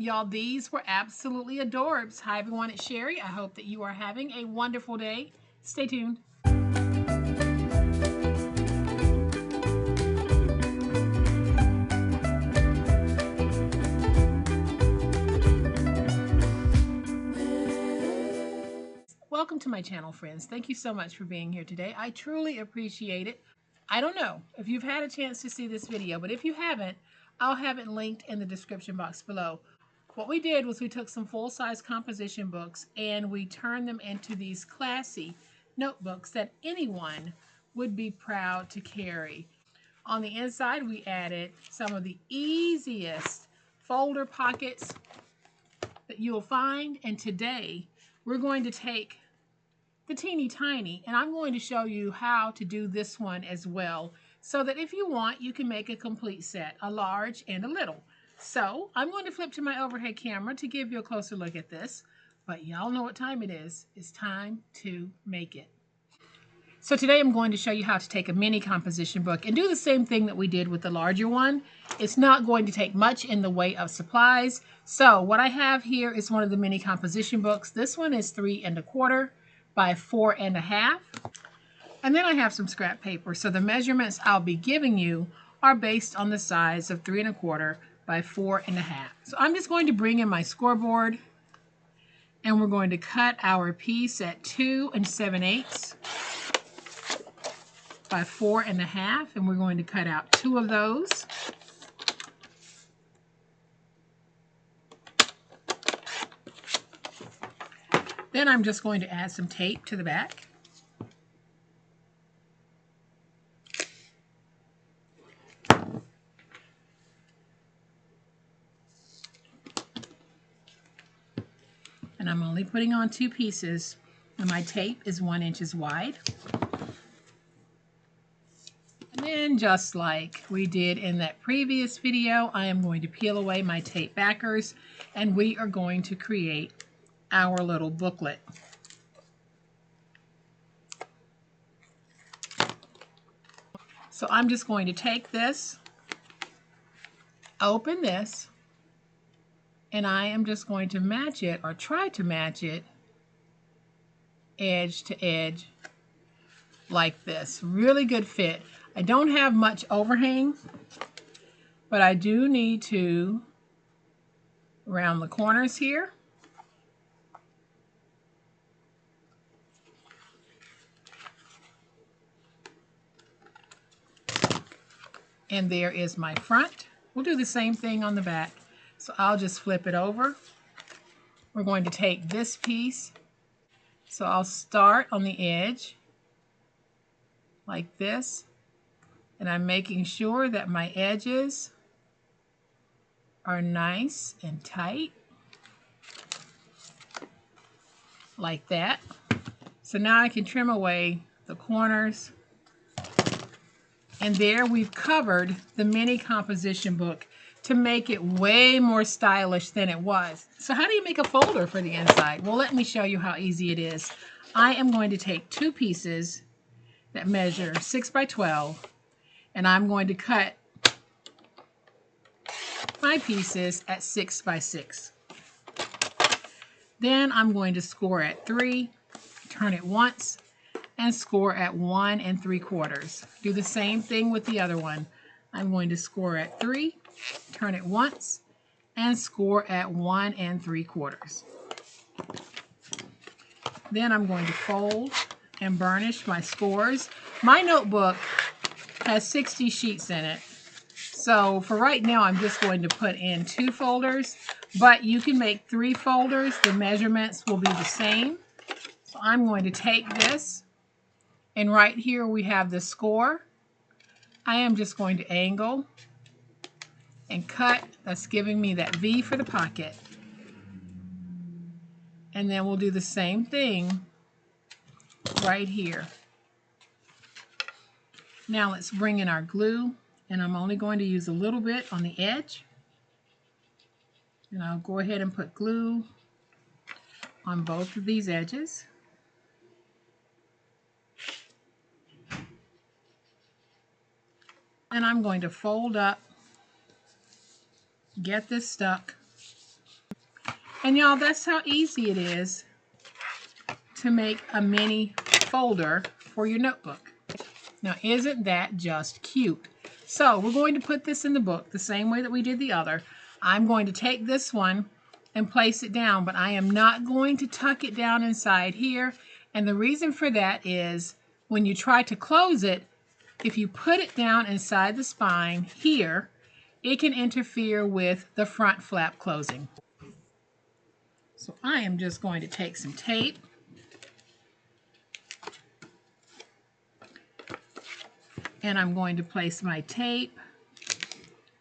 Y'all, these were absolutely adorbs. Hi everyone, it's Sherry. I hope that you are having a wonderful day. Stay tuned. Welcome to my channel, friends. Thank you so much for being here today. I truly appreciate it. I don't know if you've had a chance to see this video, but if you haven't, I'll have it linked in the description box below. What we did was we took some full-size composition books and we turned them into these classy notebooks that anyone would be proud to carry. On the inside, we added some of the easiest folder pockets that you'll find, and today we're going to take the teeny tiny, and I'm going to show you how to do this one as well, so that if you want, you can make a complete set, a large and a little. So I'm going to flip to my overhead camera to give you a closer look at this, but y'all know what time it is. It's time to make it. So today I'm going to show you how to take a mini composition book and do the same thing that we did with the larger one. It's not going to take much in the way of supplies. So what I have here is one of the mini composition books. This one is 3 1/4 by 4 1/2. And then I have some scrap paper. So the measurements I'll be giving you are based on the size of 3 1/4 by 4 1/2. So I'm just going to bring in my scoreboard, and we're going to cut our piece at 2 7/8 by 4 1/2, and we're going to cut out 2 of those. Then I'm just going to add some tape to the back. And I'm only putting on 2 pieces, and my tape is 1 inch wide. And then, just like we did in that previous video, I am going to peel away my tape backers, and we are going to create our little booklet. So I'm just going to take this, open this, and I am just going to match it, or try to match it, edge to edge like this. Really good fit. I don't have much overhang, but I do need to round the corners here. And there is my front. We'll do the same thing on the back. So I'll just flip it over. We're going to take this piece. So I'll start on the edge like this. And I'm making sure that my edges are nice and tight. Like that. So now I can trim away the corners. And there we've covered the mini composition book to make it way more stylish than it was. So how do you make a folder for the inside? Well, let me show you how easy it is. I am going to take 2 pieces that measure 6 by 12, and I'm going to cut my pieces at 6 by 6. Then I'm going to score at 3, turn it once, and score at 1 3/4. Do the same thing with the other one. I'm going to score at 3, turn it once, and score at 1 3/4. Then I'm going to fold and burnish my scores. My notebook has 60 sheets in it. So for right now, I'm just going to put in 2 folders, but you can make 3 folders. The measurements will be the same. So I'm going to take this, and right here we have the score. I am just going to angle and cut. That's giving me that V for the pocket. And then we'll do the same thing right here. Now let's bring in our glue, and I'm only going to use a little bit on the edge. And I'll go ahead and put glue on both of these edges. And I'm going to fold up, get this stuck, And y'all, that's how easy it is to make a mini folder for your notebook. Now, isn't that just cute? So we're going to put this in the book the same way that we did the other. I'm going to take this one and place it down, but I am not going to tuck it down inside here. And the reason for that is when you try to close it, if you put it down inside the spine here, it can interfere with the front flap closing. So I am just going to take some tape and I'm going to place my tape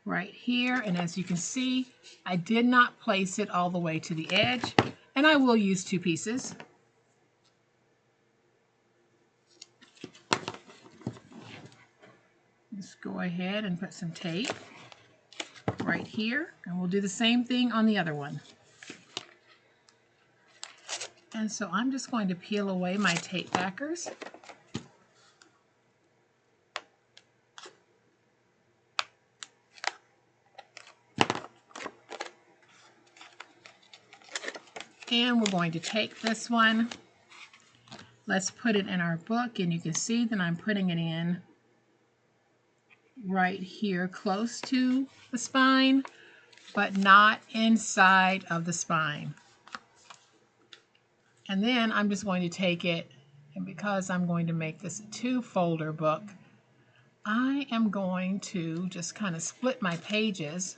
right here. And as you can see, I did not place it all the way to the edge, and I will use 2 pieces. Just go ahead and put some tape right here, and we'll do the same thing on the other one. And so I'm just going to peel away my tape backers. And we're going to take this one. Let's put it in our book, and you can see that I'm putting it in right here close to the spine, but not inside of the spine. And then I'm just going to take it, and because I'm going to make this a 2-folder book, I am going to just kind of split my pages,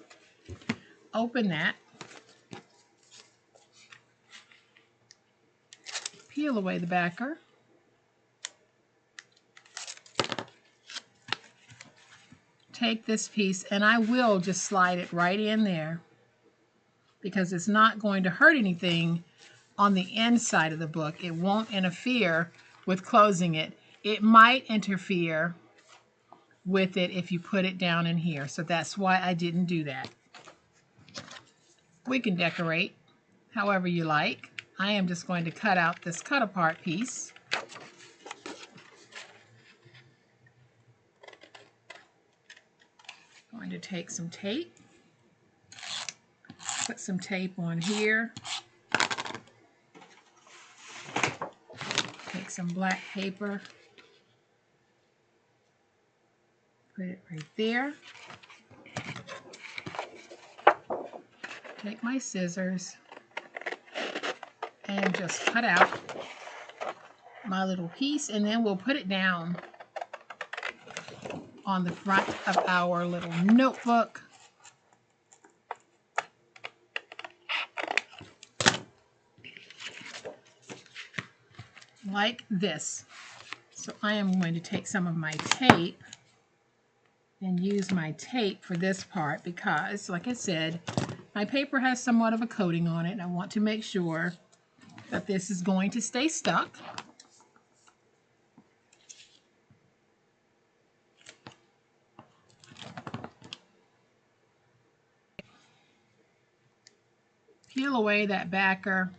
open that, peel away the backer, take this piece, and I will just slide it right in there because it's not going to hurt anything on the inside of the book. It won't interfere with closing it. It might interfere with it if you put it down in here, so that's why I didn't do that. We can decorate however you like. I am just going to cut out this cut apart piece. Going to take some tape, put some tape on here, take some black paper, put it right there, take my scissors and just cut out my little piece, and then we'll put it down on the front of our little notebook. Like this. So I am going to take some of my tape and use my tape for this part because, like I said, my paper has somewhat of a coating on it, and I want to make sure that this is going to stay stuck. Peel away that backer.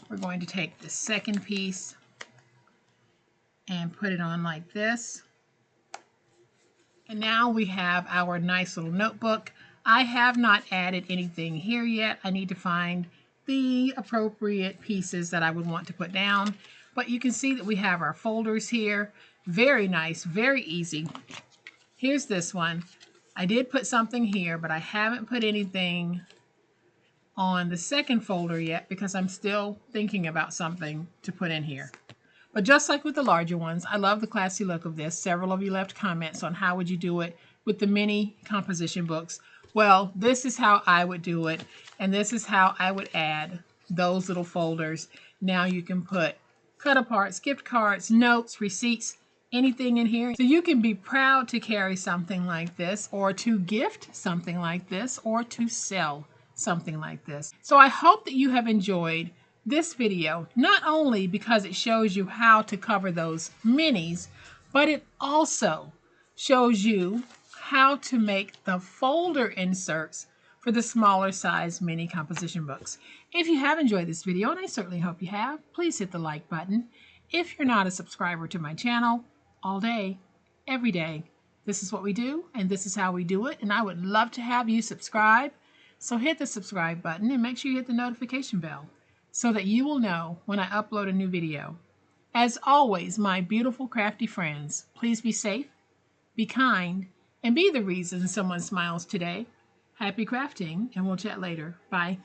We're going to take the second piece and put it on like this. And now we have our nice little notebook. I have not added anything here yet. I need to find the appropriate pieces that I would want to put down. But you can see that we have our folders here. Very nice, very easy. Here's this one. I did put something here, but I haven't put anything on the second folder yet because I'm still thinking about something to put in here. But just like with the larger ones, I love the classy look of this. Several of you left comments on how would you do it with the mini composition books. Well, this is how I would do it, and this is how I would add those little folders. Now you can put cut aparts, gift cards, notes, receipts, anything in here. So you can be proud to carry something like this, or to gift something like this, or to sell something like this. So I hope that you have enjoyed this video, not only because it shows you how to cover those minis, but it also shows you how to make the folder inserts for the smaller size mini composition books. If you have enjoyed this video, and I certainly hope you have, please hit the like button. If you're not a subscriber to my channel, all day, every day, this is what we do, and this is how we do it, and I would love to have you subscribe. So hit the subscribe button and make sure you hit the notification bell so that you will know when I upload a new video. As always, my beautiful crafty friends, please be safe, be kind, and be the reason someone smiles today. Happy crafting, and we'll chat later. Bye.